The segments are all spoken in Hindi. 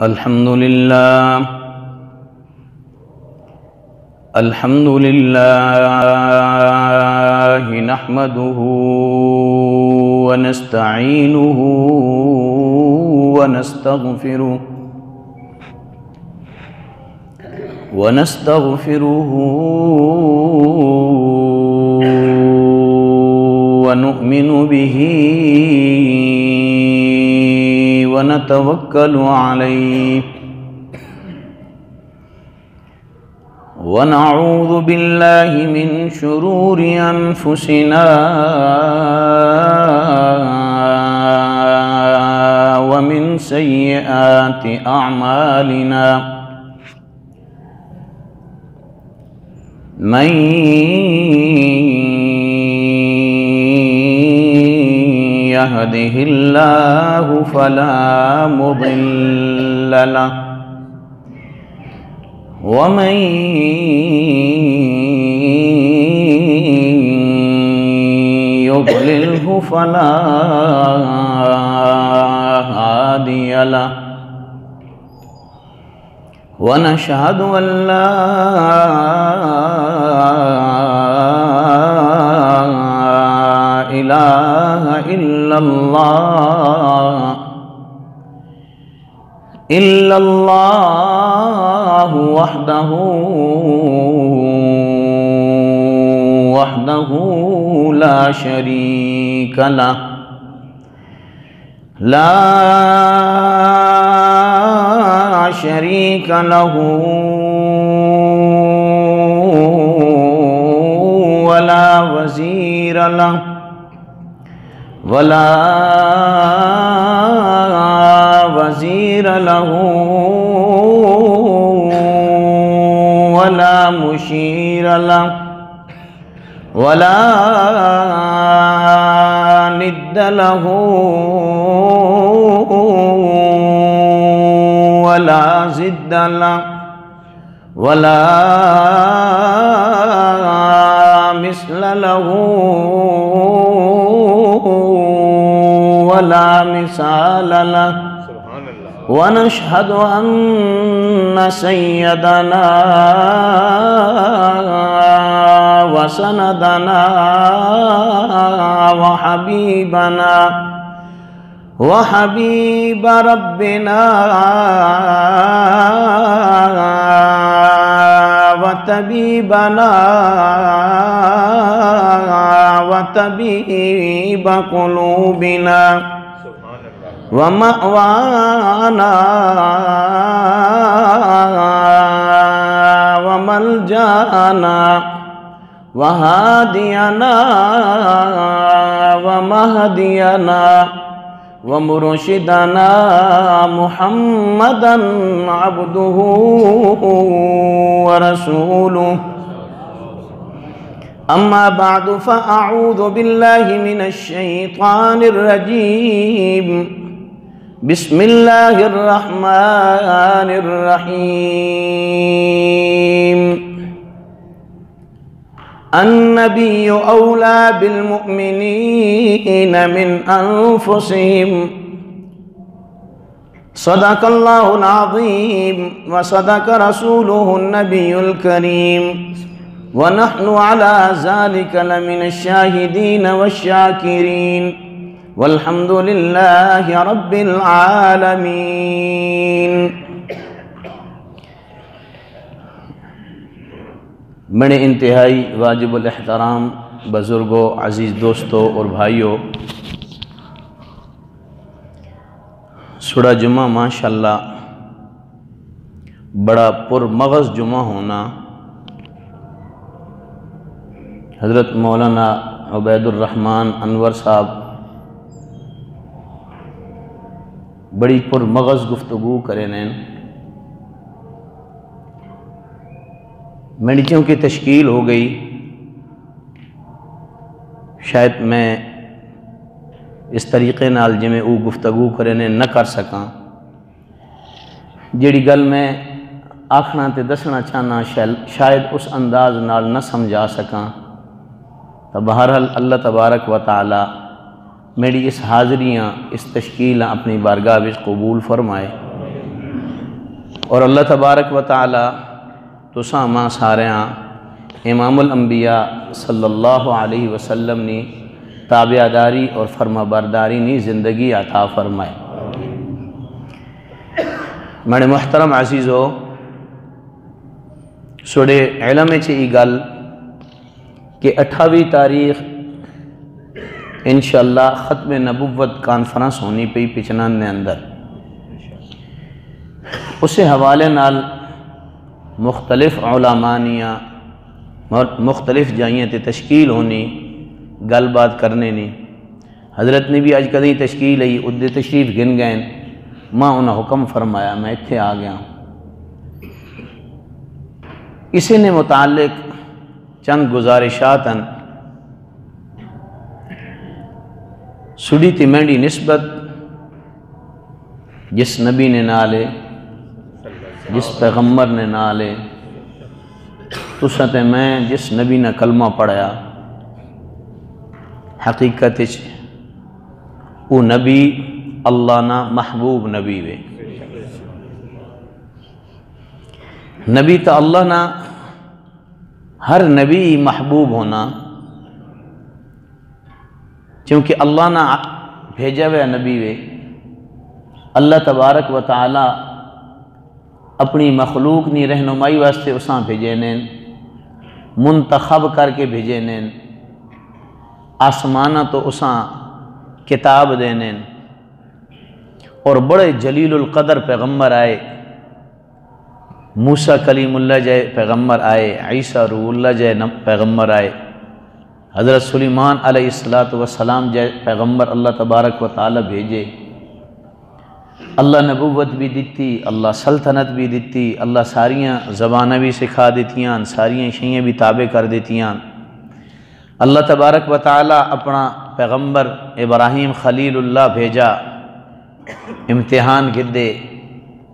अल्हम्दुलिल्लाह नहमदुहु व नस्तईनुहु व नस्तगफिरुहु व नुअमिनु बिही व नतवक्कलु अलैहि व नऊज़ु बिल्लाहि मिन शुरूरि अनफुसिना व मिन सय्यिआति अअमालिना मन यहदिहिल्लाहु फला मुदिल्ल लहु व मन युद्लिल्हु फला हादिय लहु व नशहदु अन ला इलाहा इल्लल्लाहु वहदहु ला शरीका लहु ला शरीका लहु वला वज़ीर लहु वला वज़ीर लहु वला मुशीर लहु वला निद्द लहु वला ज़िद्द लहु वला मिस्ल लहु वला मिसाल लहु व नशहदु अन्न सय्यदना व सनदना व हबीबना व हबीब रब्बिना व तबीबना व तबीब क़ुलूबिना व मअवाना व मलजाना व हादियना व महदियना व मुर्शिदना मुहम्मदन अब्दुहु व रसूलुहु अम्मा बादु फ़अऊज़ु बिल्लाहि मिनश शैतानिर रजीम बिस्मिल्लाहिर रहमानिर रहीम अन्नबिय्यु औला बिल मुअमिनीन मिन अनफुसिहिम सदक़ल्लाहुल अज़ीम व सदक़ रसूलुहुन नबियुल करीम व नहनु अला ज़ालिका लमिनश शाहिदीन वश्शाकिरीन वल्हम्दुलिल्लाहि रब्बिल आलमीन। बड़े इंतहाई वाजिबुल एहतराम बुज़ुर्गों, अज़ीज़ दोस्तों और भाइयों, सुड़ा जुमा माशाअल्लाह बड़ा पुरमग़ज़ जुमा होना। हज़रत मौलाना उबैदुर्रहमान अनवर साहब बड़ी पुरमग़ज़ गुफ्तगू करे ने। मेडिचों की तश्कील हो गई, शायद मैं इस तरीक़े नाल जिमें वो गुफ्तगू करे ने न कर सकां। जिहड़ी गल मैं आखना ते दसना चाहना शायद उस अंदाज नाल न समझा सकां। तो बहरहाल अल्लाह तबारक व तआला मेरी इस हाज़रियाँ, इस तश्कील अपनी बारगाह विच कबूल फरमाए और अल्लाह तबारक व तआला तुसां मां सारियां इमामुल अंबिया सल्लल्लाहु अलैहि वसल्लम नी ताबियादारी और फर्माबरदारी नी ज़िंदगी अता फरमाए। मेरे मुहतरम अजीज़ो, सोडे इल्म च ई गल कि 28 तारीख इंशाअल्लाह ख़त्म नबुव्वत कॉन्फ्रेंस होनी पई पिछनान ने अंदर। उस हवाले नाल मुख्तलिफ उलमानियाँ मुख्तलिफ जाइयां ते तश्कील होनी, गल बात करने नी। हज़रत ने भी अज कदी तश्कील आई, उद्दे तशरीफ गिन गए, माँ उन्हें हुक्म फरमाया, मैं इत्थे आ गया। इसी ने मुतालिक चंद गुजारिशातन सुडी ती मेंढी निस्बत जिस नबी ने नाले, जिस पैगम्बर ने नाले, तुसा ते मैं जिस नबी ने कलमा पढ़ाया, हकीकत वो नबी अल्लाह ना महबूब नबी वे। नबी तो अल्लाह ना हर नबी महबूब होना, क्योंकि अल्लाह ना भेजा हुआ नबी वे। अल्लाह तबारक व तआला अपनी मखलूक नी रहनुमाई वास्ते उसां भेजे ने, मुंतखब करके भेजे ने। आसमाना तो उसां किताब देने और बड़े जलीलुल कदर पैगम्बर आए। मूसा कलीमुल्लाह जय पैगम्बर आए, ईसा रूहुल्लाह जय पैगम्बर आए, हज़रत सुलेमान अलैहिस्सलातु वस्सलाम जय पैगम्बर अल्लाह तबारक व तआला भेजे। अल्लाह नबुव्वत भी दिती, अल्लाह सल्तनत भी दिती, अल्लाह सारियाँ ज़बाना भी सिखा दितियाँ, सारियाँ शैयाँ भी ताबे कर दितियाँ। अल्लाह तबारक व तआला अपना पैगम्बर इब्राहीम खलीलुल्लाह भेजा, इम्तिहान गिद्दे,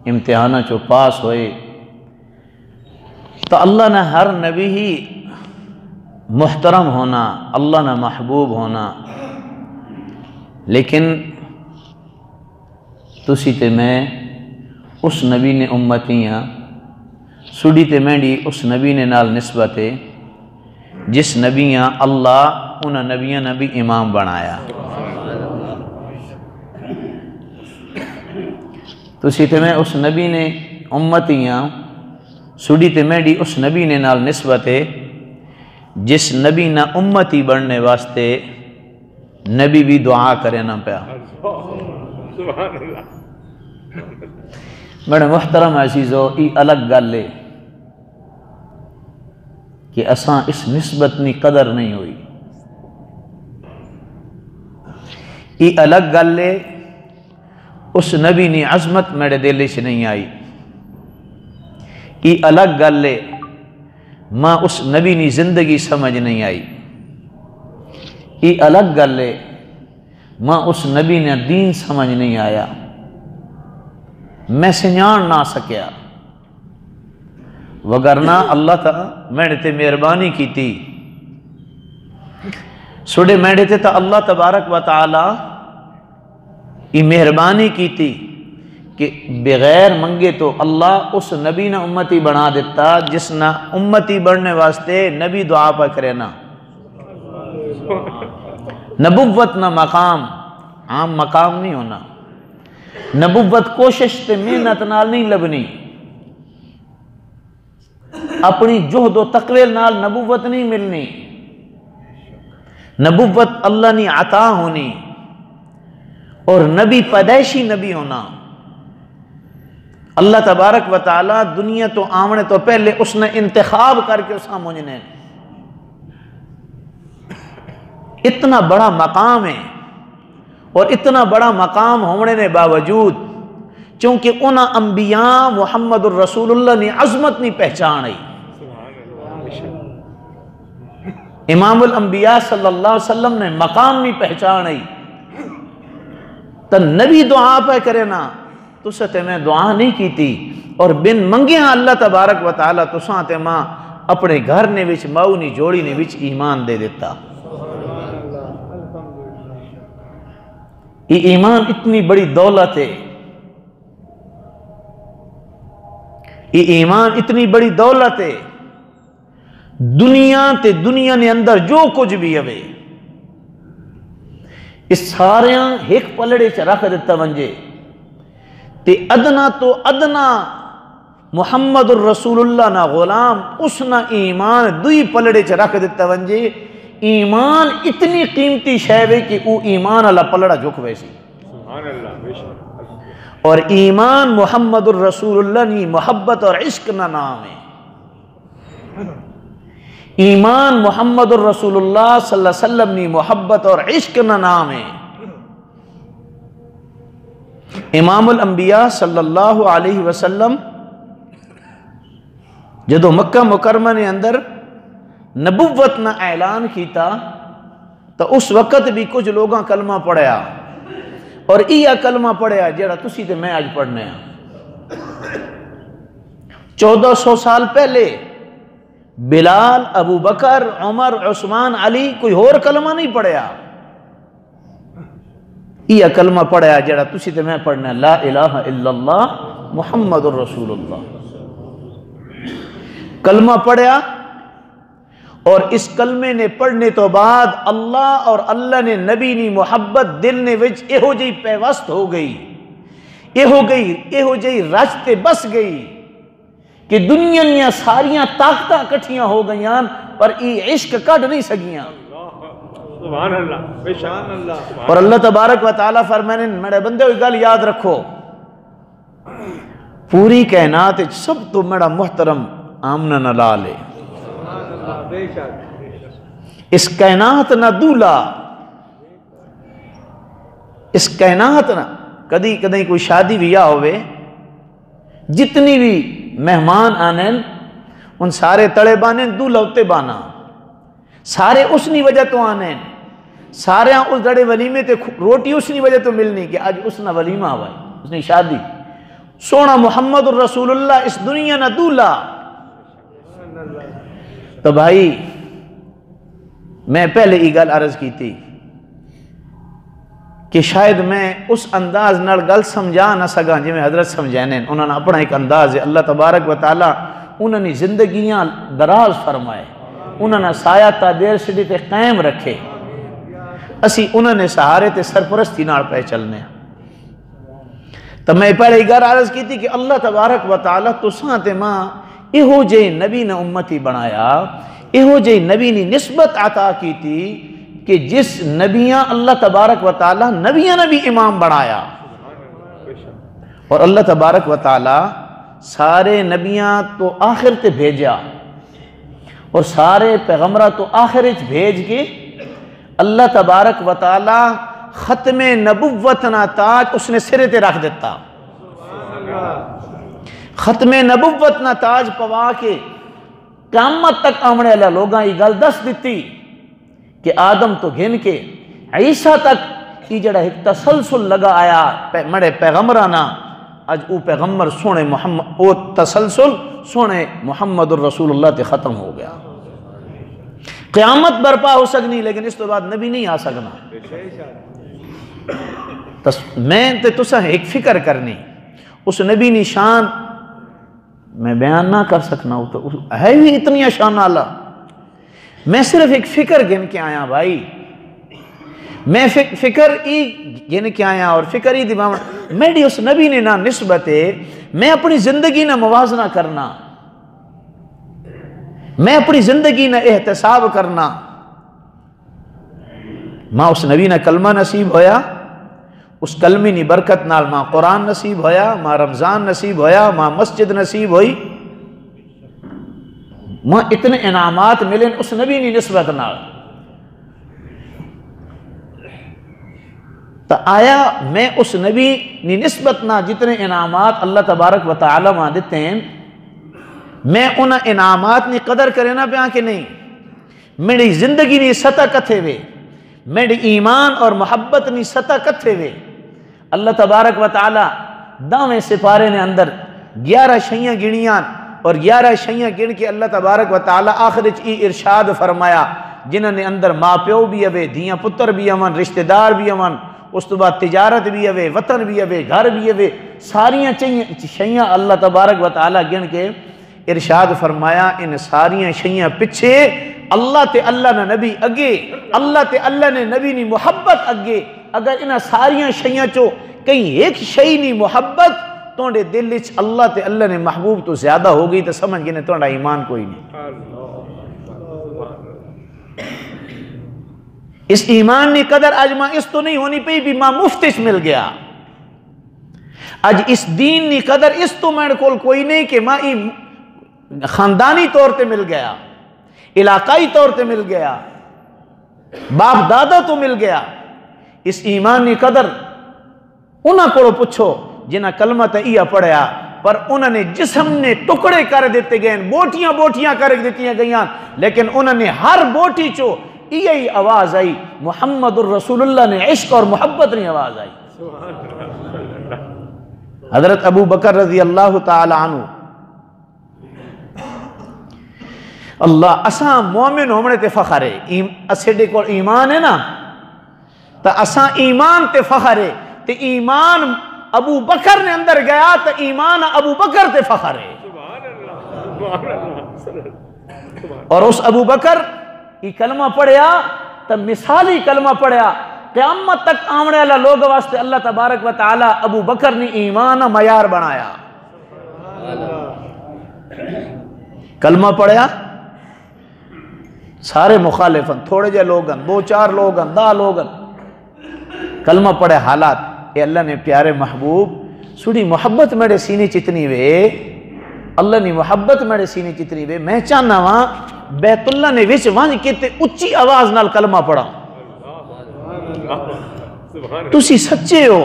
इम्तिहाना चो पास होए। तो अल्लाह ने हर नबी ही मुहतरम होना, अल्लाह ने महबूब होना। लेकिन तुसी ते मैं उस नबी ने उम्मतियाँ सुडी ते मेंढी उस नबी ने नाल निस्बत है जिस नबियाँ अल्लाह उन नबियाँ ने भी इमाम बनाया। तुसी ते मैं उस नबी ने उम्मतियाँ सुडी ते मेंढी उस नबी ने नाल निस्बत है जिस नबी ना उम्मती बनने वास्ते नबी भी दुआ करे ना पाया। मेरे मुहतरम अजीज़ो, ई अलग गल है कि असां इस निस्बत नी कदर नहीं हुई। ई अलग गल है उस नबी नी अजमत मेरे दिल च नहीं आई। ई अलग गल है मां उस नबी नी जिंदगी समझ नहीं आई। ई अलग गल है मां उस नबी ने दीन समझ नहीं आया, मैं सिंजान ना सकिया। वगरना अल्लाह ताला मेरे ते मेहरबानी की थी, सुडे मेरे ते अल्लाह तबारक व तआला ये मेहरबानी की थी कि बगैर मंगे तो अल्लाह उस नबी ने उम्मती बना देता जिसना उम्मती बनने वास्ते नबी दुआ पर करे ना। नबुव्वत ना मकाम आम मकाम नहीं होना। नबुव्वत कोशिश ते मेहनत नाल नहीं लबनी, अपनी जुहद व तकवे नाल नबुव्वत नहीं मिलनी। नबुव्वत अल्लाह ने अता होनी और नबी पैदाइशी नबी होना। अल्लाह तबारक व तआला दुनिया तो आमने तो पहले उसने इंतखाब करके उस मुझने इतना बड़ा मकाम है। और इतना बड़ा मकाम होने के बावजूद चूंकि उन अंबिया मुहम्मदुर रसूलुल्लाह ने अजमत नहीं पहचान आई। इमामुल अंबिया सल्लल्लाहु अलैहि वसल्लम ने मकाम नहीं पहचान आई। तो नबी दुआ पे करे ना, तुसे ते मैं दुआ नहीं की थी और बिन मंगे अल्लाह तबारक व तआला तुसा ते मां अपने घर ने विच माऊ नी जोड़ी ने विच ईमान दे देता। ये ईमान इतनी बड़ी दौलत है। ये ईमान इतनी बड़ी दौलत है, दुनिया ते दुनिया ने अंदर जो कुछ भी हवे इस सारे एक पलड़े च रख दिता वंजे ते अदना तो अदना मुहम्मद रसूलुल्लाह ना गुलाम उसना ईमान दुई पलड़े च रख दिता वंजे। ईमान इतनी कीमती शय है कि वो ईमान अल्लाह पलड़ा झुक वैसी। और ईमान मुहम्मद रसूलुल्लाह नी मोहब्बत और इश्क ना नाम है। ईमान मुहम्मद रसूलुल्लाह सल्लल्लाहु अलैहि वसल्लम नी मोहब्बत और इश्क ना नाम है। इमामुल अंबिया सल्लल्लाहु अलैहि वसल्लम जदों मक्का मुकरमा ने अंदर नबुव्वत ना ऐलान किया तो उस वक्त भी कुछ लोगों कलमा पढ़िया और यह कलमा पढ़िया जरा तुसी ते मैं आज पढ़ने 1400 साल पहले बिलाल, अबू बकर, उमर, उस्मान, अली कोई होर कलमा नहीं पढ़िया। यह कलमा पढ़िया जरा तुसी ते मैं पढ़ने ला इलाहा इल्लल्लाह मुहम्मदुर रसूलुल्लाह। कलमा पढ़िया और इस कलमे ने पढ़ने तो बाद अल्लाह और अल्लाह ने नबी नी मुहब्बत दिल ने विच एहो जी पैवस्त हो गई, एहो जी रास्ते बस गई कि दुनिया दी सारियां ताकतां इकट्ठियां हो गई पर ये इश्क कढ़ नहीं सकियां। सुभान अल्लाह, बेशान अल्लाह। और अल्लाह तबारक व तआला फरमाने मेरे बंदे कोई गल याद रखो, पूरी कायनात सब तो मेरा मुहतरम आमना न लाल है। इस कायनात ना दूल्हा, इस कायनात ना कदी कदी कोई शादी वियाह होवे जितनी भी मेहमान आने उन सारे तले बाने दूल्हा उत्ते बाना सारे उसनी वजह तो आने सारे उस जड़े वलीमे ते रोटी उसनी वजह तो मिलनी कि आज उसना वलीमा हुआ उसने शादी। सोना मुहम्मद रसूलुल्लाह इस दुनिया ना दूल्हा। तो भाई मैं पहले ये गल अर्ज की थी कि शायद मैं उस अंदाज नाल गल समझा ना सका जिवें हजरत समझाने। उन्होंने अपना एक अंदाज है, अल्लाह तबारक व तआला उन्होंने जिंदगियां दराज फरमाए, उन्होंने साया तादेर सिटी ते कायम रखे, असी उन्होंने सहारे ते सरपरस्ती नाल पे चलने। तो मैं पहले गल अर्ज की थी कि अल्लाह तबारक व तआला तुसां ते मां इहो जे नबी ने उम्मती बनाया, इहो जे नबी ने निस्बत अता की थी कि जिस नबियां अल्लाह तबारक व तआला नबियां ने भी इमाम बनाया। और अल्लाह तबारक व तआला सारे नबियां तो आखिर ते भेजा और सारे पैगंबरा तो आखिर भेज के अल्लाह तबारक व तआला खत्मे नबुव्वत ना ताज उसने सिरे ते रख दिता। खत्मे नबुव्वत ना ताज पवा के क़यामत तक आने वाले लोगों की गल दस दी कि आदम तो घिन के ईसा तक ये जड़ा एक तसलसल लगा आया मड़े पैगंबरा ना अज वो पैगंबर सोने मुहम्मद वो तसलसल सोने मुहम्मद रसूलुल्लाह ते खत्म हो गया। क़यामत बर्पा हो सकनी लेकिन इस तो बाद नबी नहीं आ सकना। मैं ते तुसा एक फिक्र करनी उस नबी निशान मैं बयान ना कर सकना, वो तो है भी इतनी शान आला। मैं सिर्फ एक फिक्र गिन के आया भाई, मैं फिक्र ही गिन के आया और फिक्र ही दिमाग मेरी उस नबी ने ना निस्बत है। मैं अपनी जिंदगी ना मुवाजना करना, मैं अपनी जिंदगी ना एहतसाब करना। मां उस नबी ने कलमा नसीब होया, उस कलमी नी बरकत नाल मां कुरान नसीब होया, मां रमजान नसीब होया, मां मस्जिद नसीब हुई, मां इतने इनामात मिले उस नबी नी निस्बत नाल। तो आया मैं उस नबी नी निस्बत ना जितने इनामात अल्लाह तबारक व तआला मां देते हैं मैं उन इनामात नी कदर करे ना पिया कि नहीं। मेरी जिंदगी नी सतह कथे वे, मेरी ईमान और मोहब्बत नी सतह कथे वे। अल्लाह तबारक व तआला 10वें सिपारे ने अंदर 11 शैयां गिनियां और 11 शैयां गिन के अल्लाह तबारक व तआला आखिर च इरशाद फरमाया जिन्होंने अंदर माँ प्यो भी अवे, धियां पुत्र भी अवन, रिश्तेदार भी अवन, उस तो बाद तिजारत भी अवे, वतन भी अवे, घर भी अवे, सारियां शइयां अल्लाह तबारक व तआला गिन के इरशाद फरमाया इन सारियां शइयां पिछे अल्लाह ते अल्लाह ने नबी अगे, अल्लाह ते अल्लाह ने नबी नी मुहब्बत अगे। अगर इन सारियां शइयां चो कहीं एक शई नी मुहब्बत तोड़े दिल च अल्लाह ते अल्लाह ने महबूब तो ज्यादा हो गई तो समझ गए थोड़ा ईमान कोई नहीं। इस ईमान की कदर अज मां इस तो नहीं होनी पई भी मां मुफ्त मिल गया। अज इस दीन की कदर इस तो मेरे को कोई नहीं कि मां खानदानी तौर पर मिल गया, इलाकाई तौर पर मिल गया, बाप दादा तो मिल गया। इस ईमान की कदर उन्होंने को पूछो जिन्हें कलमा तो इया पढ़िया पर उन्होंने जिस्म ने टुकड़े कर दिते गए, बोटियां बोटियां कर दी गई, लेकिन उन्होंने हर बोटी चो यही आवाज आई मुहम्मदुर रसूलुल्लाह ने इश्क और मोहब्बत की आवाज आई। हजरत अबू बकर रजी अल्लाह तआला अन्हु अल्लाह असा मोमिन होने ते फखर है, असेडे को ईमान है ना तो असा ईमान ते फखर है। ते ईमान अबू बकर ने अंदर गया तो ईमान अबू बकर ते फखर है। और उस अबू बकर ये कलमा पढ़िया तो मिसाली कलमा पढ़िया क़यामत तक आने वाला लोग वास्ते अल्लाह तबारक व तआला अबू बकर ने ईमान मयार बनाया। कलमा पढ़िया सारे मुखालिफन, थोड़े जे लोगन, 2-4 लोगन, 10 लोगन, कलमा पढ़े हालात ये अल्लाह ने प्यारे महबूब सुड़ी मोहब्बत मेरे सीने चितनी वे, अल्लाह ने मोहब्बत मेरे सीने चितनी वे। मैं चाहना वहां बैतुल्ला ने विच वंज के उच्ची आवाज नाल कलमा पढ़ा। तुसी सच्चे हो,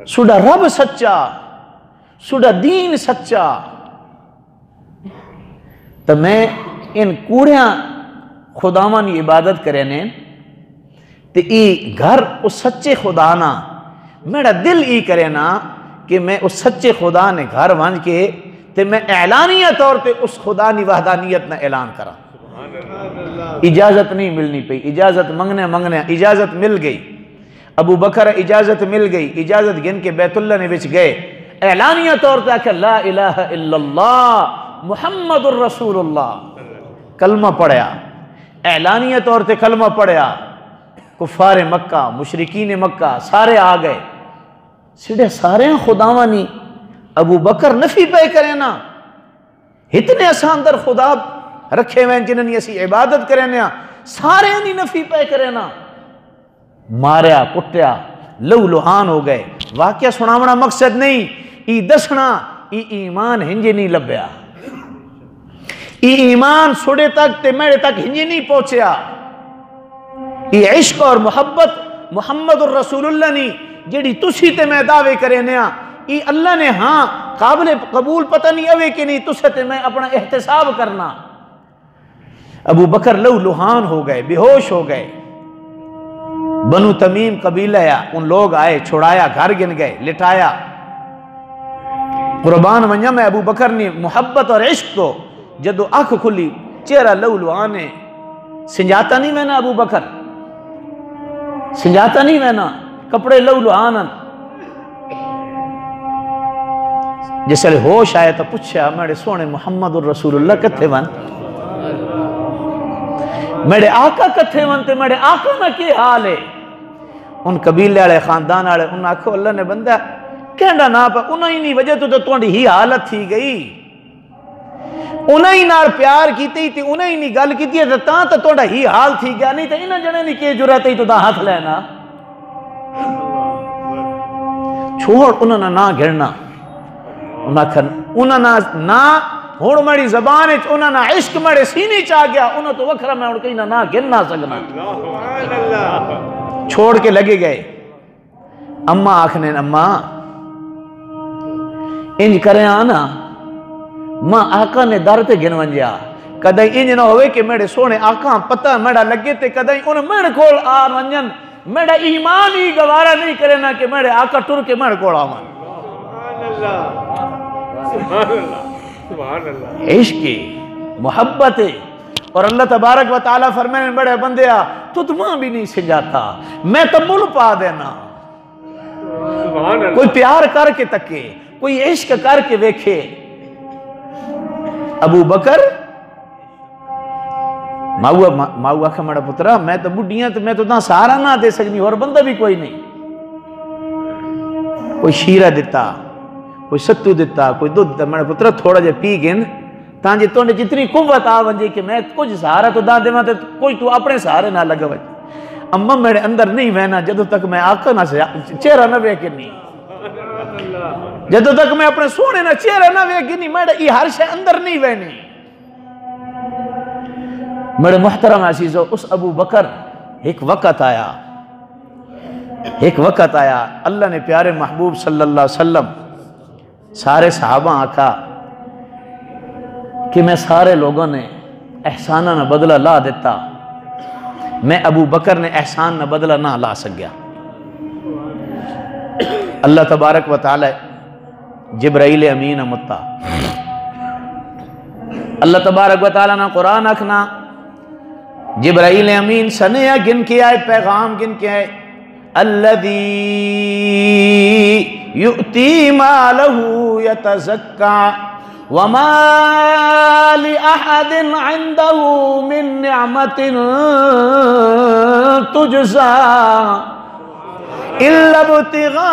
सुडा रब सच्चा, सुडा दीन सच्चा। तो मैं इन कूड़िया खुदावां की इबादत करे ने ते ई घर उस सच्चे खुदा ना मेरा दिल ई करे ना कि मैं उस सच्चे खुदा ने घर वंज के ते मैं ऐलानिया तौर पे उस खुदा की वहदानियत ना ऐलान करा। इजाजत नहीं मिलनी पई, इजाजत मंगने मंगने इजाजत मिल गई। अबू बकर इजाजत मिल गई, इजाजत गिन के बैतुल्ला ने विच गए, ऐलानिया तौर पे आखे ला इलाहा इल्लल्लाह मुहम्मदुर रसूलुल्लाह, कलमा पढ़िया, ऐलानिया तौर पे कलमा पढ़िया। कुफारे मक्का, मुशरिकीन मक्का सारे आ गए, सीधे सारे खुदावा नी अबू बकर नफी पे करे ना, इतने असा अंदर खुदा रखे हुए जिन्हें असी इबादत करें, सारे नी नफी पे करे ना। मारिया कुटिया लहू लुहान हो गए। वाक्य सुनावना मकसद नहीं, ई दसना ई ईमान हिंजे नहीं लभ्या, ई ईमान सुडे तक ते मेरे तक हिंजे नहीं पहुंचया। ये इश्क और मोहब्बत मुहम्मदुर रसूलुल्लाह नी जेड़ी तुसी ते मैं दावे करे ई अल्लाह ने हाँ काबिल कबूल पता नहीं अवे कि नहीं, तुसे ते मैं अपना एहतसाब करना। अबू बकर लहू लुहान हो गए, बेहोश हो गए। बनु तमीम कबीला या उन लोग आए, छुड़ाया, घर गिन गए, लिटाया। कुर्बान वंजा मैं अबू बकर ने मोहब्बत और इश्क तो जदों अख खुली चेहरा लहू लुहान है। सिंजाता नहीं मैना अबू बकर, सिंजाता नहीं मैना, कपड़े लहू लुहान। जिसले होश आया तो पूछा मेरे सोने मुहम्मदुर रसूलुल्लाह कथे वन, मेरे आका कथे वन, ते मेरे आका ना की हाल है। उन कबीले वाले खानदान वाले उन आखो अल्लाह ने बंदा कहना ना पा, उन्हीं नी वजह तो थोड़ी ही हालत थी गई, उन्हीं नाल प्यार कीती ते उन्हीं नी गल कीती ते तां तो थोड़ा ही हाल थी गया, नहीं तो इन्हां जने नी के जुरत ही तो हाथ लेना। छोड़ उन्होंने ना गिरना, उन्होंने ना हुण मेरी जबान उन्होंने इश्क मेरे सीने च आ गया, उन्होंने तो वखरा मैं कहीं ना गिर ना सकना। छोड़ के लगे गए। अम्मा आखने अम्मा इंज करे ना, मां आका ने दर ते गिन वंजिया, कदई इंज ना होवे कि मेरे सोने आका पता मेरा लगे ते कदई उन मेरे कोल आ वंजन, मेरा ईमान ही गवारा नहीं करे ना कि मेरे आका टुर के मेरे कोल आवन। इश्क मोहब्बत है। और अल्लाह तबारक व तआला फरमाने बड़े बंदे तुतमा भी नहीं सिंजाता, मैं तो मुल पा देना। कोई प्यार करके तके, कोई इश्क करके वेखे। अबू बकर माऊ आखा मेरा पुत्रा मैं तो बुढ़िया, तो मैं तो ना सहारा ना दे सकनी, और बंदा भी कोई नहीं। कोई शीरा दिता, कोई सत्तू दिता, कोई दूध दिता। मेरा पुत्रा थोड़ा जा पी गिन ताकि तुझे जितनी कुव्वत आ वजे कि मैं कुछ सहारा तो दा देवा, तो कोई तू अपने सहारे ना लगा वज। अम्मा मेरे अंदर नहीं बहना जदों तक मैं आका ना चेहरा ना वेख नहीं, जदों तक मैं अपने सोने ना चेहरा ना वेख नहीं, मेरे ये हर शय अंदर नहीं बहनी। मेरे मुहतरम अजीजो, उस अबू बकर एक वक़्त आया, अल्लाह ने प्यारे महबूब सल्लल्लाहु अलैहि वसल्लम सारे सहाबा आका कि मैं सारे लोगों ने एहसाना ना बदला ला देता, मैं अबू बकर ने एहसान ना बदला ना ला सकिया। अल्लाह तबारक व तआला जिब्राइल अमीन मुत्ता, अल्लाह तबारक व तआला ना कुरान अखना जिब्राइल अमीन सने गिन के आए, पैगाम गिन के आए। अल्लज़ी युती मालहू यतज़क्का वमा लिअहदिन इंदहू मिन निअमतिन तुजज़ा इल्ला इब्तिगा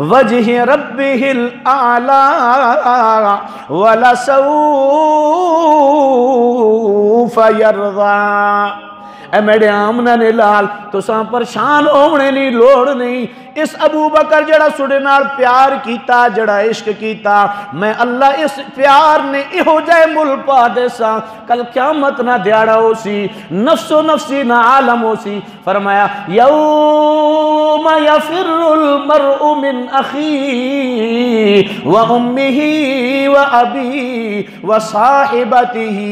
वजह रब्बिहिल आला वलसौफ यरज़ा। ए मेरे आमना ने लाल तुसां परेशान होने नहीं लोड़ नहीं। इस अबू बकर जड़ा सुडे नाल प्यार कीता, जड़ा इश्क कीता, मैं अल्लाह इस प्यार ने इहो जाए मुल पा देसा, कल क़यामत ना दिहाड़ा होसी, नफ्सो नफ्सी ना आलम होसी। फरमाया यौम यफिरुल मरउ मिन अखी व उम्मिही व अबी व साहिबतिही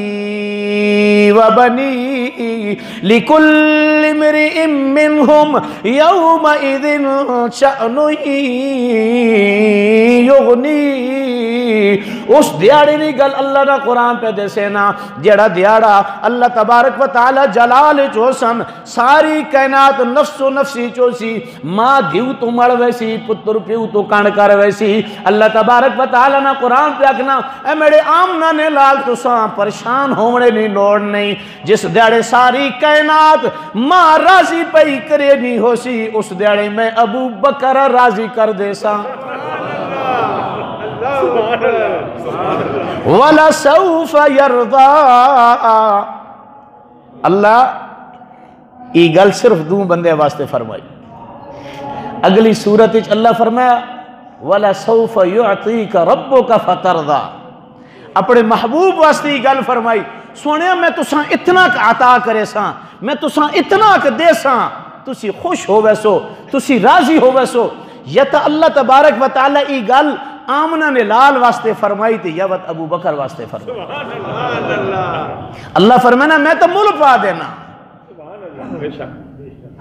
व बनी लिकुल्लि इम्रिइन मिनहुम यौम इदिन शअनु युगनी। उस दिहाड़े नी गल अल्लाह ना कुरान पे दसे ना, जेड़ा दिहाड़ा अल्लाह तबारक व तआला जलाल चोसन, सारी कायनात नफ्सो नफ्सी चोसी, मां धीव तो मड़ वैसी, पुत्र प्यू तो कण कर वैसी। अल्लाह तबारक व तआला ना कुरान पे आखना ए मेरे आमना ने लाल तुसा परेशान होने नी लोड़ नहीं। जिस दिहाड़े सारी कायनात मां राजी पई करे नहीं होसी, उस दिहाड़े मैं अबू बकर राजी कर देसा। वला सौफ यरदा। अल्लाह ये गल सिर्फ दो बंदे वास्ते फरमाई। अगली सूरत अल्लाह फरमाया वला सौफ युअतीका रब्बुका फतरदा। अपने महबूब वास्ते गल फरमाई, सोने मैं तुसा इतना अता करे सा, मैं तुसा इतना दे सा, तुसी खुश हो वैसो, तुसी राजी हो वैसो। या तो अल्लाह तबारक व तआला ई गल आमना ने लाल वास्ते फरमाई थी, या वत अबू बकर वास्ते फरमाई। अल्लाह फरमाना मैं तो मुल पा देना।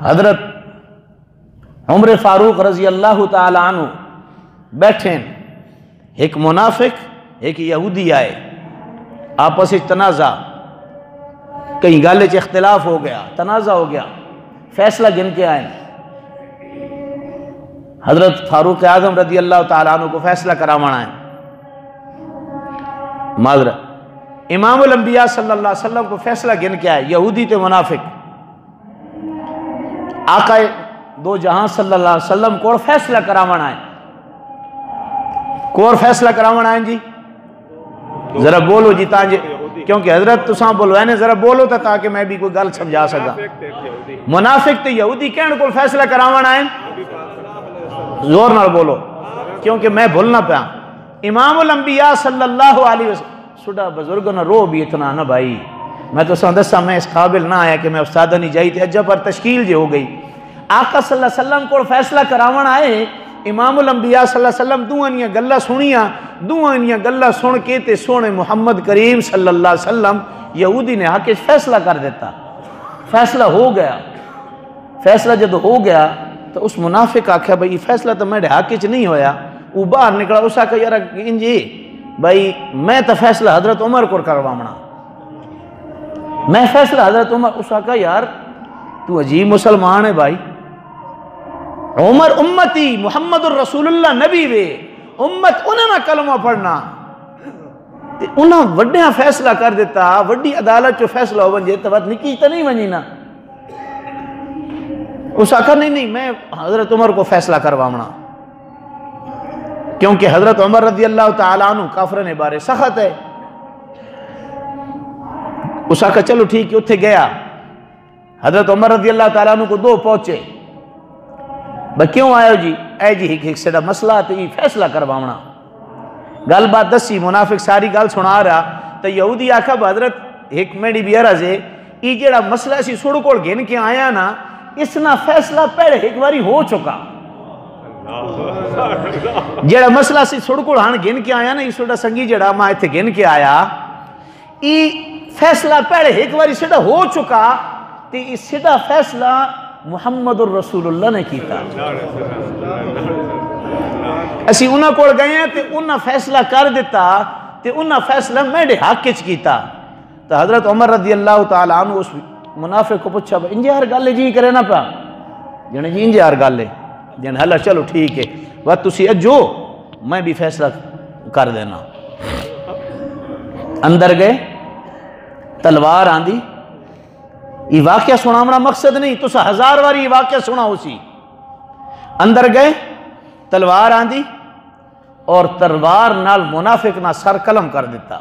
हजरत उमर फारूक रजी अल्लाह तआला अन्हु बैठे, एक मुनाफिक एक यहूदी आए, आपस में तनाज़ा, कहीं गल च इख्तिलाफ हो गया, तनाज़ा हो गया, फैसला गिन के आए। हजरत फारूक आजम रदी अल्लाह तआला अन्हु को फैसला करावाना है। माजरा इमामुल अंबिया सल्लल्लाहु अलैहि वसल्लम को फैसला गिन के आए, यहूदी ते मुनाफिक। आका दो जहां सल्लल्लाहु अलैहि वसल्लम को फैसला करावाना है। कोर फैसला करावाना है जी, जरा बोलो जी ताजे, क्योंकि हजरत तुसा बोलवाने जरा बोलो तो ताकि मैं भी कोई गल समझा सका। मुनाफिक ते यहूदी कहने को फैसला करावाना है, जोर नाल बोलो क्योंकि मैं भूलना पाया। इमामुल अंबिया सल्लल्लाहु अलैहि वसल्लम। सुडा बुजुर्ग ना रो भी इतना ना भाई, मैं तो दसा मैं इस काबिल ना आया कि मैं उस्ताद नहीं जाई थी, अज्जा पर तश्कील जो हो गई। आका सल्लल्लाहु अलैहि वसल्लम को फैसला करावन आए। इमामुल अंबिया सल्लल्लाहु अलैहि वसल्लम दुआं दियां गल्लां सुनियां, दुआं दियां गल्लां सुन के ते सोने मुहम्मद करीम सल्लल्लाहु अलैहि वसल्लम यहूदी ने हक फैसला कर दिता। फैसला हो गया। फैसला जब हो गया तो उस मुनाफिक आख्या भाई फैसला तो मेरे हक च नहीं होया। वो बाहर निकला, उस आख्या यार इंजी भाई मैं तो फैसला हजरत उमर को करवावना, मैं फैसला हजरत उमर। उस आका यार तू अजीब मुसलमान है भाई, उमर उम्मती मुहम्मदुर रसूलुल्लाह नबी वे, उम्मत उन्हें ना कलमा पढ़ना, उन्हें वड्या फैसला कर देता, वड्डी अदालत जो फैसला हो वजे तो बात निकी तो नहीं वनी ना। उस आखा नहीं मैं हजरत उमर को फैसला करवावना, क्योंकि हजरत उमर रज़ी अल्लाह तआला अन्हु काफिर ने बारे सख्त है। उस आखा चलो ठीक है, उत्थे गया हजरत उमर रज़ी अल्लाह तआला अन्हु को दो पहुंचे, भाई क्यों आयो जी? ऐ जी एक सेड़ा मसला तो ये फैसला करवावना। गल बात दसी, मुनाफिक सारी गल सुना रहा तो यहूदी आखा हजरत एक मेरी भी अर्ज है, ये जेड़ा मसला असी सुड़ कोल गिन के आया ना, इसना फैसला पहले एक बारी हो चुका। जेड़ा मसला असी सुड़ कोल हां गिन के आया ना, इस संगी जेड़ा मैं इत्थे गिन के आया, ये फैसला पहले एक बारी सीधा हो चुका, तो इस सीधा फैसला मुहम्मदुर रसूलुल्लाह ने किया। असी उन्हां कोल गए तो उन्हां फैसला कर दिता, तो उन्हां फैसला मेरे हक च किया। तो हजरत उमर रज़ी अल्लाह तआला अन्हु उस मुनाफिक को पूछा, इंजे हर गल जी करे ना पा, जने जी इंजे हर गल है, जन हला चलो ठीक है वह तुसी अजो मैं भी फैसला कर देना। अंदर गए, तलवार आंदी, ये वाक्य सुनावना मकसद नहीं, तुस 1000 बारी वाक्य सुना उसी। अंदर गए, तलवार आंदी और तलवार नाल मुनाफिक ना सर कलम कर दिता।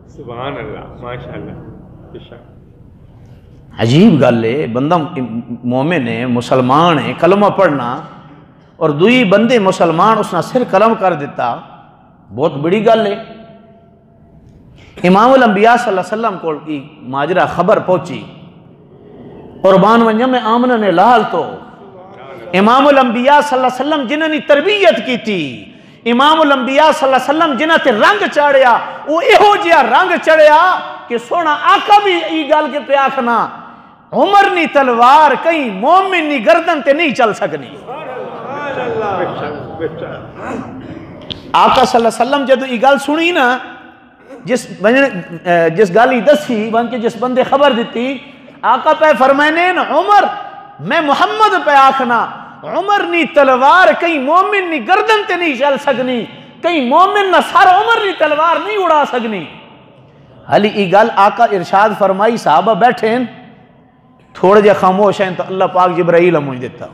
सुभान अल्लाह, माशाअल्लाह। अजीब गल है, बंदा मोमिन है, मुसलमान है, कलमा पढ़ना, और दुई बंदे मुसलमान उसना सिर कलम कर दिता, बहुत बड़ी गल है। इमामुल अंबिया सल्लल्लाहु अलैहि वसल्लम को की माजरा खबर पहुंची, कुर्बान वंजम में आमना ने लाल तो इमामुल अंबिया सल्लल्लाहु अलैहि वसल्लम जिन्होंने तरबियत की थी, इमामुल अंबिया सल्लल्लाहु अलैहि वसल्लम जिन्हां ते रंग चढ़िया, वो इहो जिहा रंग चढ़िया कि सोना आका भी ई गल के पे आखना, उमर नी तलवार कहीं मोमिन नी गर्दन ते नहीं चल सकनी। आका सल्लल्लाहु अलैहि वसल्लम जब ई गल सुनी ना, जिस गल ही दसी बन के जिस बंदे खबर दी, आका पे फरमाने न उमर मैं मुहम्मद पे आखना, उमर नी तलवार कहीं मोमिन नी गर्दन ते नहीं चल सकनी, कहीं मोमिन ना सर उमर नी तलवार नहीं उड़ा सकनी। हाली ई गल आका इरशाद फरमाई, साहबा बैठे थोड़े जे खामोश हैं तो अल्लाह पाक जिब्राइल मुझे देता।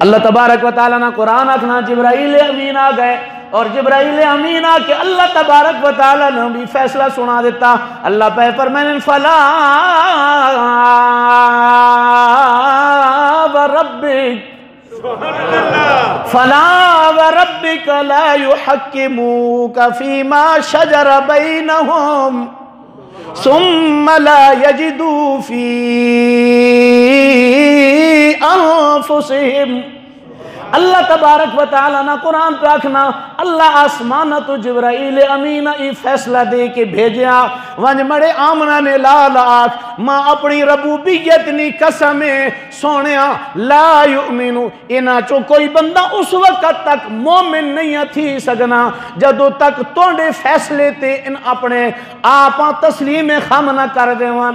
अल्लाह तबारक व तआला ना कुरान आखना जिब्राइल अमीन आ गए, और जिब्राइल अमीन आके अल्लाह तबारक व तआला ने भी फैसला सुना देता। अल्लाह पे फरमाने फला व रब्बिक फला व रब्बिक ला युहक्किमूका फीमा शजर बैनहुम सुम्मा ला यजिदू फी अनफुसिहिम। अल्लाह तबारक व तआला ना कुरान पे आखना, अल्लाह आसमान तो जिब्राइल अमीना ई फैसला दे के भेजा, वंज मड़े आमना ने लाल आख मां अपनी रबूबियत नी कसम सोनिया ला युमिनु, इना चो कोई बंदा उस वक्त तक मोमिन नहीं थी सकना जदों तक तोड़े फैसले ते इन अपने आप तस्लीम खम न कर देवन।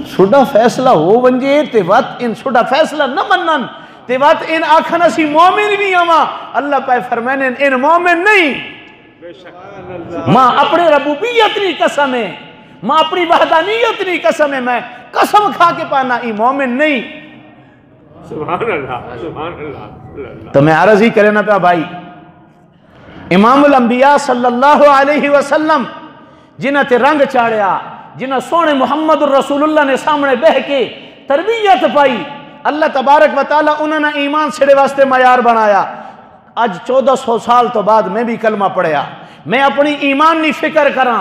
सुडा फैसला हो वंजे ते वत इन सुडा फैसला न मनन ते वत इन आखन असी मोमिन भी आवा। अल्लाह पे फरमाने इन मोमिन नहीं, मां अपने रबूबियत नी कसम है, मां अपनी वहदानियत नी कसम है, मैं कसम खा के पाना ई मोमिन नहीं। सुभान अल्लाह, सुभान अल्लाह। तो मैं अर्ज ही करे ना पे भाई, इमामुल अंबिया सल्लल्लाहु अलैहि वसल्लम जिन्हां ते रंग चाढ़िया, जिन्हें सोने मुहम्मद रसूलुल्लाह ने सामने बह के तरबियत पाई, अल्लाह तबारक व तआला उन्होंने ईमान सिरे वास्ते मयार बनाया। अज 1400 साल तो बाद मैं भी कलमा पढ़िया, मैं अपनी ईमान नी फिक्र करा,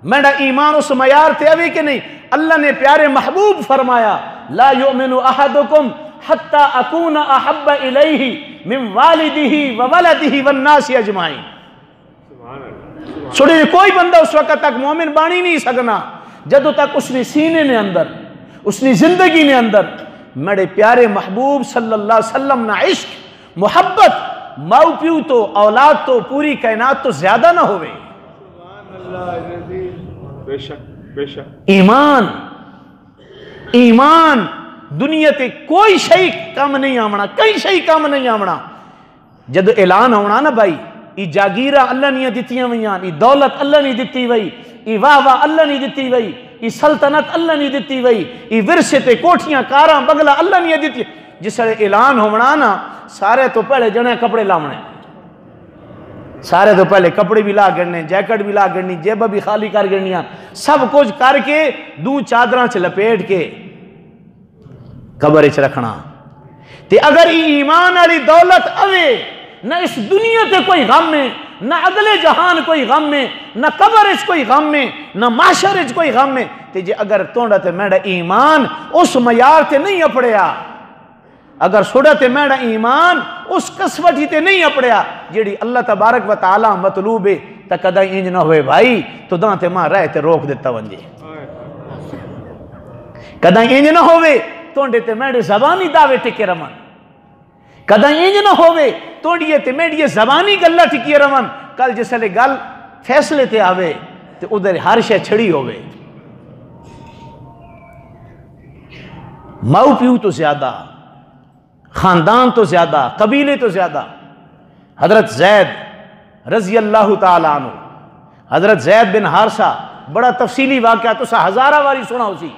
मेरा ईमान उस मयार ते अभी कि नहीं। अल्लाह ने प्यारे महबूब फरमाया ला युमिनु अहदुकुम हत्ता अकूना अहब्बा इलैहि मिन वालिदिही व वलदिही वन नासी अजमाइन। सुनिए, कोई बंदा उस वक्त तक मोमिन बन ही नहीं सकना जदों तक उसने सीने ने अंदर, उसने जिंदगी ने अंदर मेरे प्यारे महबूब सल्लल्लाहु अलैहि वसल्लम ना इश्क मोहब्बत माऊ प्यू तो औलाद तो पूरी कायनात तो ज्यादा ना होवे। बेशक बेशक। ईमान ईमान दुनिया ते कोई शई कम नहीं आवना, कई शई कम नहीं आवना। जब ऐलान होना ना भाई ई जागीरा अल्लाह ने दित्तियां वईयां, ई दौलत अल्लाह ने दित्ती वई, ई वाह वाह अल्लाह ने दित्ती वई, ई सल्तनत अल्लाह ने दित्ती वई, ई विरसे ते कोठियां कारां बगला अल्लाह ने दित्ती। जिस ऐलान होना ना सारे तो पहले जने कपड़े लावने, सारे तो पहले कपड़े भी ला गिरने, जैकेट भी ला गिरनी, जेब भी खाली कर गिरनिया, सब कुछ करके दू चादर च लपेट के कबर च रखना। ते अगर ईमान वाली दौलत आवे न इस दुनिया ते कोई गम है, न अगले जहान कोई गम है, न कबर च कोई गम है, न माशर च कोई गम है। ते जे अगर तोड़ा ते मेरा ईमान उस मयार ते नहीं अपड़िया, अगर सोड़ा ते मेरा ईमान उस कसवटी ते नहीं अपड़िया जेड़ी अल्लाह तबारक व तआला मतलूब है, तो कदा इंज ना होए भाई तो दाते मां रह ते रोक देता वंजे। कदा इंज ना होवे तोड़े ते मेरे जबानी दावे टिके रमन, कदा इंज ना होवे तोड़िए ते मेरी जबानी गल्ला टिकी रमन। कल जिसले गल फैसले ते आवे ते उधर हर शय छड़ी होवे। माऊ प्यू तो ज्यादा, खानदान तो ज्यादा, कबीले तो ज्यादा। हजरत जैद रजी अल्लाह तआला अन्हु, हजरत जैद बिन हारसा बड़ा तफसीली वाक़या तुसा हजारा वारी सुना उसी।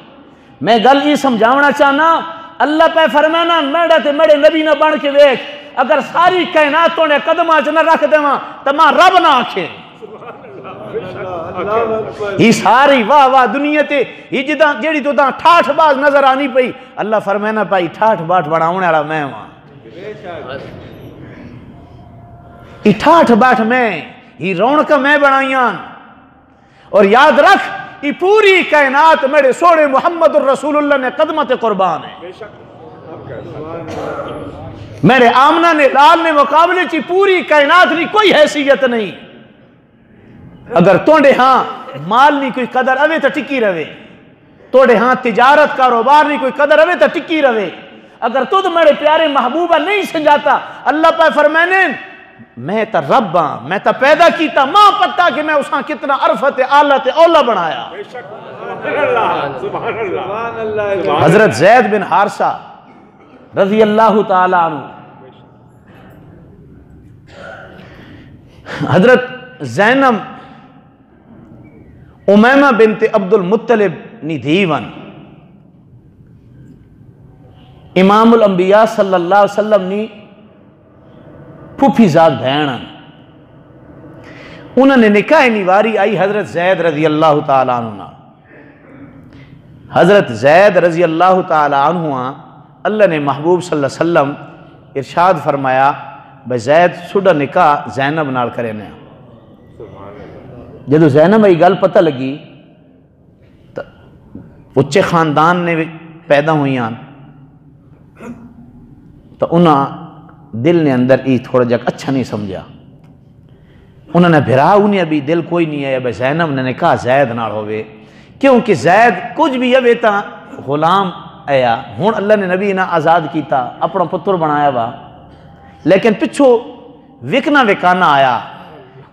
मैं गल ये समझावना चाहना, अल्लाह पे फरमाना मेरा ते मेरे नबी ना बन के वेख, अगर सारी कायनात तोड़े कदमा च न रख देवा तो मां रब ना आखे। ही सारी वाह वाह दुनिया ते ही जिदा जेड़ी तो ठाठ बाज नजर आनी पई, अल्लाह फरमाना पाई ठाठ बाट बनाने वाला मैं वहां, ही ठाठ बाट मैं, ही रौनक मैं बनाइया। और याद रख ये पूरी कायनात मेरे सोने मोहम्मद रसूलुल्लाह ने कदमत कुर्बान है। मेरे आमना ने लाल ने मुकाबले ची पूरी कायनात की कोई हैसियत नहीं। अगर तोड़े हाँ माल नहीं कोई कदर अवे तो टिकी रवे, तोड़े हाँ तिजारत कारोबार नहीं कोई कदर अवे तो टिकी रवे। अगर तुद मेरे प्यारे महबूबा नहीं समझाता, अल्लाह पे फरमाने मैं तो रब हाँ, मैं तो पैदा किया, मां पता कि मैं उसा कितना अरफत आला ते औला बनाया। हजरत जैद बिन हारसा रजी अल्लाह तआला अन्हु, हजरत ज़ैनब उमैमा बिनते अब्दुल मुत्तलिब नी धीवन, इमामुल अंबिया सल्लल्लाहु अलैहि वसल्लम नी फूफीजाद भैन, उन्होंने निकाह नी वारी आई हजरत जैद रजी अल्लाह तआला अन्हु ना। हजरत जैद रजी अल्लाह तआला अन्हु अल्लाह ने महबूब सल्लल्लाहु अलैहि वसल्लम इरशाद फरमाया भाई जैद सुडा निकाह जैनब नाल करे ने। जदों जैनब ये गल पता लगी तो उच्चे खानदान ने पैदा हुई तो उन्हें दिल ने अंदर ये थोड़ा जहा अच्छा नहीं समझा। उन्होंने भिरा उन्हें अभी दिल कोई नहीं है भाई जैनब ने कहा जैद नाल होवे, क्योंकि जैद कुछ भी अवे तो गुलाम आया, हुण अल्लाह ने नबी ना आज़ाद किया, अपना पुत्र बनाया वा, लेकिन पिछों विकना विकाना आया।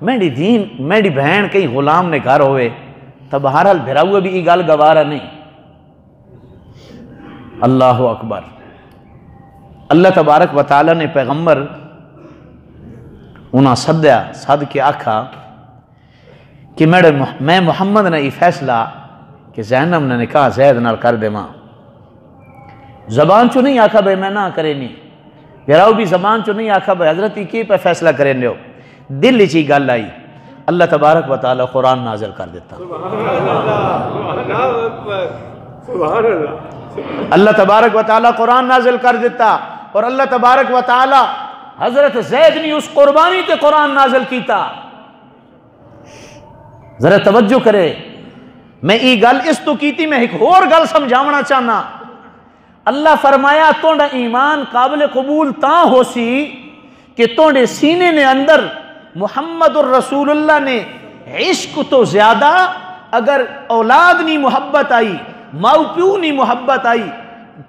मेरी दीन मेरी बहन कहीं गुलाम ने घर होवे तो बहरहाल भिरा हुआ भी ये गल गवारा नहीं। अल्लाह अकबर। अल्लाह तबारक व तआला ने पैगंबर उन्हें सद्या, सद के आखा कि मैं मुहम्मद ने यह फैसला कि ज़ैनब ने निकाह जैद नाल कर देवां। जबान चो नहीं आखा भाई मैं ना करे नहीं, भिराऊ भी जबान चो नहीं आखा भाई हजरत की पे फैसला करे लो, दिल च गल आई। अल्लाह तबारक व तआला कुरान नाज़िल कर देता। अल्लाह तबारक व तआला कुरान नाज़िल कर देता और अल्लाह तबारक व तआला हजरत ज़ैद ने उस कुर्बानी ते कुरान नाज़िल किया। जरा तवज्जो करे, मैं ये गल इस तो की थी, मैं एक होर गल समझावना चाहना। अल्लाह फरमाया तोड़ा ईमान काबिल कबूल ता हो सी कि तोड़े सीने ने अंदर मुहम्मदुर रसूलुल्लाह ने इश्क तो ज्यादा अगर औलाद नी मोहब्बत आई, माऊ प्यू नी मोहब्बत आई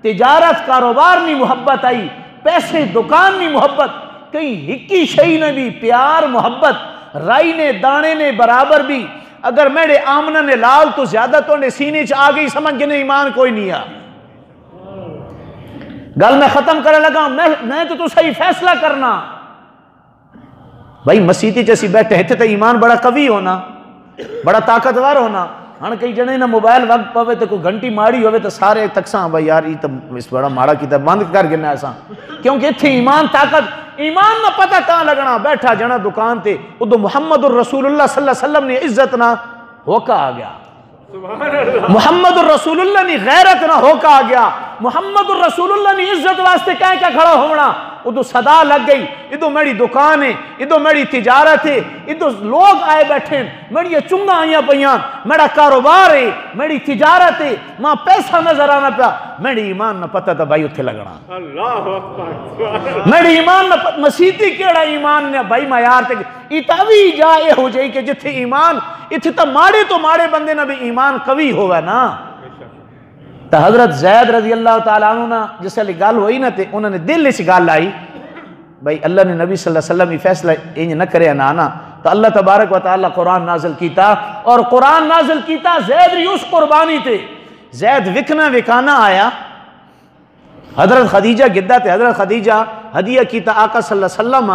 तिजारत कारोबार नी मुहब्बत आई, पैसे दुकान नी मुहब्बत, कई हिक्की शई ने भी प्यार मुहब्बत राई ने दाने ने बराबर भी। अगर मेरे आमना ने लाल तो ज्यादा तो सीने च आ गई, समझ के ईमान कोई नहीं आ। गल मैं खत्म करने लगा, मैं तो सही फैसला करना भाई। मसीती च असीं बैठे इत्थे तो ईमान बड़ा कवी होना, बड़ा ताकतवर होना। हाँ कई जने ना मोबाइल वक्त पवे तो कोई घंटी माड़ी होवे तो सारे तकसा भाई यार ये तो इस बड़ा माड़ा किया बंद कर गिना ऐसा, क्योंकि इत्थे ईमान ताकत ईमान ना पता ता लगना। बैठा जना दुकान ते उदो मुहम्मदुर रसूलुल्लाह सल्लल्लाहु अलैहि वसल्लम ने इज्जत ना होका आ गया, मुहम्मदुर रसूलुल्लाह ने गैरत ना होका आ गया, मुहम्मदुर रसूलुल्लाह ने इज्जत वास्ते क्या खड़ा होना। उदो सदा लग गई, इदो मेरी दुकान है, इदो मेरी तिजारत है, इदो लोग आए बैठे, मेरी चुंगा आईया पईयां, मेरा कारोबार है, मेरी तिजारत है, मां पैसा नजर आना पिया, मेरी ईमान ना पता था भाई उत्थे लगना। मेरी ईमान ना मसीती केड़ा ईमान ने भाई मैं यार ते इतावी जाए हो जाए कि जिथे ईमान इथे तो माड़े बंदे ना भी ईमान कवी होवे ना। तो हजरत ज़ैद रज़ी अल्लाह तआला अन्हु ना जिसले गल हुई ना, तो उन्होंने दिल इस गल आई भाई अल्लाह ने नबी सल्लल्लाहु अलैहि वसल्लम ही फैसला इंज न करे ना। तो अल्लाह तबारक व तआला कुरान नाजिल कीता, और कुरान नाजिल कीता ज़ैद री उस कुर्बानी ते। ज़ैद विकना विकाना आया, हजरत खदीजा गिद्दा ते हजरत खदीजा हदिया कीता आका सल्लल्लाहु अलैहि वसल्लम,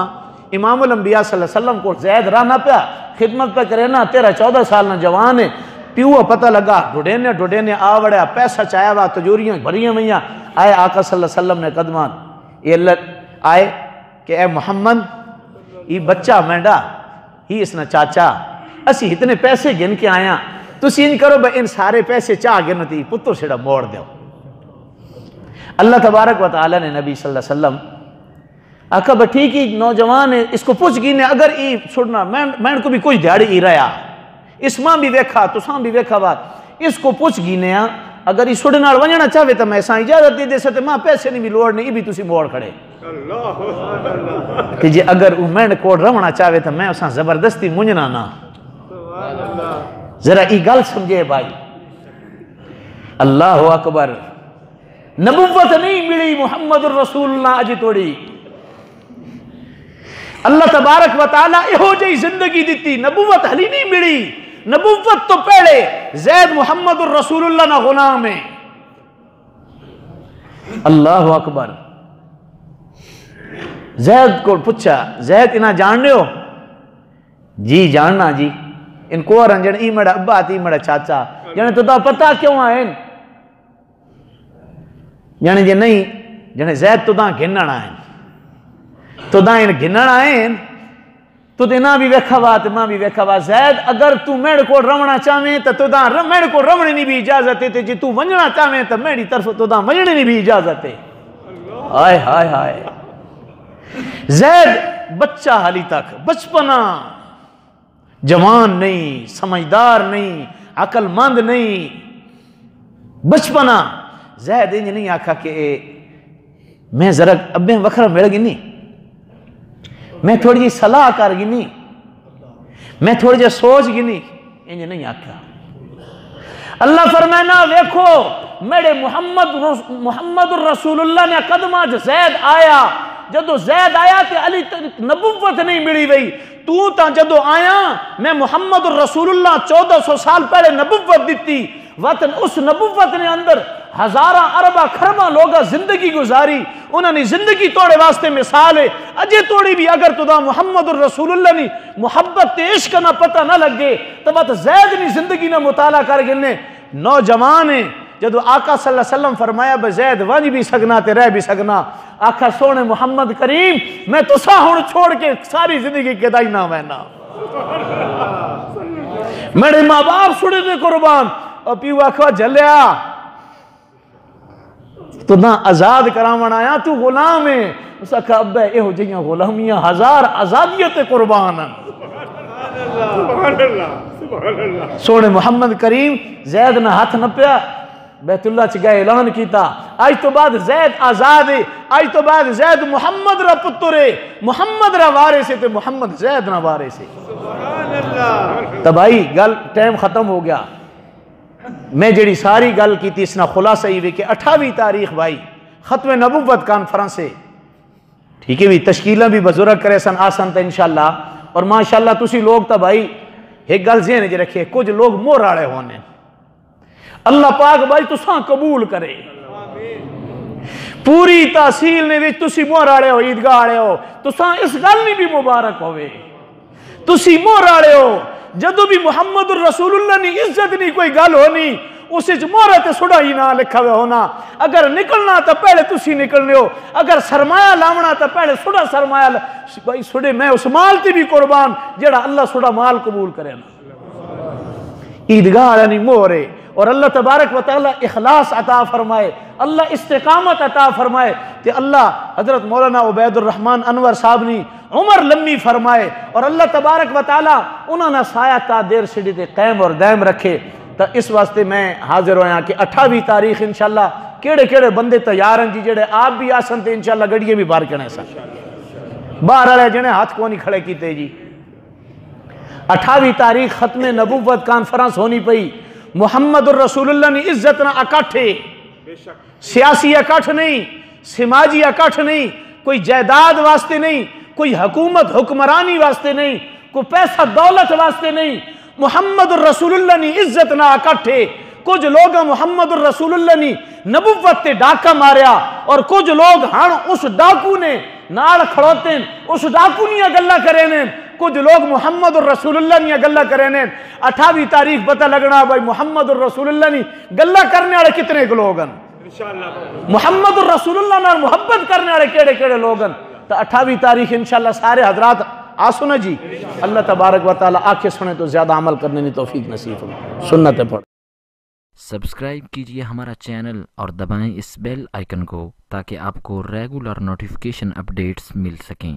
इमामुल अंबिया सल्लल्लाहु अलैहि वसल्लम को ज़ैद रहना पिया, खिदमत पे करे ना, 13-14 साल ना जवान है, प्यूआ पता लगा ढुडेने आ वड़िया, पैसा चाया वा, तजूरियां भरियां वैया। आए आका सल्लल्लाहु अलैहि वसल्लम ने कदमान ये आए कि ए मोहम्मद ये बच्चा मेंढा ही इसना चाचा, असी इतने पैसे गिन के आया, तुसी इंज करो भाई इन सारे पैसे चाह गिन ती पुत्र सेड़ा मोड़ दो। अल्लाह तबारक व तआला ने नबी सल्लल्लाहु अलैहि वसल्लम आखा भाई ठीक ही नौजवान है, इसको पूछ गिने, अगर ये छुड़ना मैं को भी कुछ दिहाड़ी ही रहा, इसमां भी वेखा तुसां भी वेखा बात, इसको पूछ गिने अगर ये सुड़ नाल वंजना चाहे तो मैं इजाजत दे दे, मां पैसे नहीं भी लोड़ नहीं, भी तुसी मोड़ खड़े कि जे अगर मैंने कोड रवना चाहे तो मैं उसा जबरदस्ती मुंजना ना। जरा ये गल समझे भाई, अल्लाह अकबर। नबुव्वत नहीं मिली मुहम्मदुर रसूलुल्लाह अज तोड़ी, अल्लाह तबारक व तआला इहो जी जिंदगी दी, नबुव्वत हली नहीं मिली। नबुव्वत तो पहले ज़ैद मुहम्मदुर रसूलुल्लाह ना गुलाम है। अल्लाह अकबर। ज़ैद को पूछा, ज़ैद इना जान हो? जी जानना जी, इनको रंजन ई मेरा अब्बा थी मेरा चाचा, जने तो पता क्यों आए जने जे नहीं जने ज़ैद तो घिनण आए, तो इन घिनण आए तो इना भी वेखा बात मां भी वेखा बात। ज़ैद अगर तू मेरे को रवना चाहे तो मेरे को रवने की भी इजाजत है, जे तू वंजना चाहे तो मेरी तरफ तो वंजने की भी इजाजत है। हाय हाय हाय। ज़ैद बच्चा हाली तक बचपना, जवान नहीं, समझदार नहीं, अकलमंद नहीं, बचपना। ज़ैद इंज नहीं आखा कि मैं जरा अब्बे वखरा मिल गिनी, मैं थोड़ी जी सलाह कर गिनी, मैं थोड़ी जी सोच गिनी, इंज नहीं आखा। अल्लाह फरमाना देखो मेरे मुहम्मद रसूलुल्लाह ने कदमा ज़ैद आया, जदों ज़ैद आया तो अली नबुव्वत नहीं मिली गई, तू तो जदों आया मैं मुहम्मद रसूलुल्लाह 1400 साल पहले नबुव्वत दी, वतन उस नबुव्वत ने अंदर हजारा अरबा खरबा लोग जिंदगी गुजारी, उन्होंने जिंदगी तोड़े वास्ते मिसाल है। अजे तोड़ी भी अगर तुदा मुहम्मद रसूलुल्लाह नी मुहब्बत इश्क ना पता ना लगे तो बस ज़ैद नी जिंदगी ना मुताला कर गिने। नौजवान है, जदों आका सल्लल्लाहु अलैहि वसल्लम फरमाया ज़ैद वंज भी सकना ते रह भी सकना, आखा सोने मुहम्मद करीम मैं तुसा हुण छोड़ के सारी जिंदगी कदाई ना वैना, मेरे मां बाप सुड़े दे कुर्बान, और पीऊ आखा जलिया तो ना आजाद करावन आया, तू गुलाम है। उस आखा अब्बे एहो जिहियां गुलामियां हजार आजादियत कुर्बान। सोने मुहम्मद करीम ज़ैद ना हाथ न पिया, बैतुल्ला च गए ऐलान किया आज तो बाद ज़ैद आजाद है, आज तो बाद ज़ैद मुहम्मद रा पुत्र है, मुहम्मद रा वारिस है, तो मुहम्मद ज़ैद ना वारिस है। तो भाई गल टाइम खत्म हो गया, मैं जी सारी गल की इसना खुलासा ही वे कि 28 तारीख भाई खत्म नबुव्वत कॉन्फ्रेंस है, ठीक है भी तश्कील भी बुजुर्ग करे सन आसन तो इंशाअल्लाह। और माशाअल्लाह तुसी लोग तो भाई एक गल ज़हन च रखे, कुछ लोग मोर आले होने, अल्लाह पाक भाई तुसा कबूल करे। पूरी तहसील ने विच तुसी मोर आले हो, ईदगाह आले हो, तुसा इस गल नहीं भी मुबारक होवे, तुसी मोर आले हो। जदों भी मुहम्मद रसूलुल्लाह नी इज्जत नहीं कोई गल होनी, उस मोहरा ते सुड़ा ही ना लिखा हुआ होना। अगर निकलना तो पहले तुसी निकलने हो, अगर सरमाया लावना तो पहले सुड़ा सरमाया भाई सुड़े। मैं उस माल ते भी कुर्बान जेड़ा अल्लाह सुड़ा माल कबूल करे ना। ईदगाह वाला नहीं मोहरे। और अल्लाह तबारक व तआला इखलास अता फरमाए, अल्लाह इस्तिकामत अता फरमाए कि अल्लाह हजरत मौलाना उबैदुर रहमान अनवर साहब ने उमर लम्मी फरमाए और अल्लाह तबारक व तआला उन्होंने साया ता देर सिड़ी ते कायम और दायम रखे। तो इस वास्ते मैं हाजिर होया कि 28 तारीख इंशाअल्लाह केड़े केड़े बंदे तैयार हैं जी, जेड़े आप भी आसन ते इंशाअल्लाह गड़िए भी बाहर कहने सन, बाहर वाले जिन्हें हाथ को नहीं खड़े किते जी। 28 तारीख खत्म नबुव्वत कॉन्फ्रेंस होनी पई, मुहम्मद रसूलुल्लाह ने इज्जत ना इकट्ठे, सियासी इकट्ठ नहीं, समाजी इकट्ठ नहीं, कोई जायदाद वास्ते नहीं, कोई हुकूमत हुक्मरानी वास्ते नहीं, कोई पैसा दौलत वास्ते नहीं। मुहम्मद रसूलुल्लाह ने इज्जत ना इकट्ठे। कुछ लोग मुहम्मद रसूलुल्लाह ने नबुव्वत ते डाका मारिया और कुछ लोग हण उस डाकू ने नाल खड़ोते, उस डाकू निया गल्ला करे ने। कुछ लोग मुहम्मद रसूलुल्लाह निया गल्ला करे ने। 28 तारीख पता लगना भाई मुहम्मद रसूलुल्लाह ने गल्ला करने वाले कितने लोग हैं, मुहम्मद रसूलुल्लाह नाल मुहब्बत करने वाले केड़े केड़े लोग हैं। तो 28 तारीख इंशाअल्लाह सारे हजरात आसो ना जी। अल्लाह तबारक व तआला आंखें सुने तो ज्यादा अमल करने की तौफीक नसीब हो। सुन्नत पढ़ सब्सक्राइब कीजिए हमारा चैनल और दबाएं इस बेल आइकन को ताकि आपको रेगुलर नोटिफिकेशन अपडेट्स मिल सकें।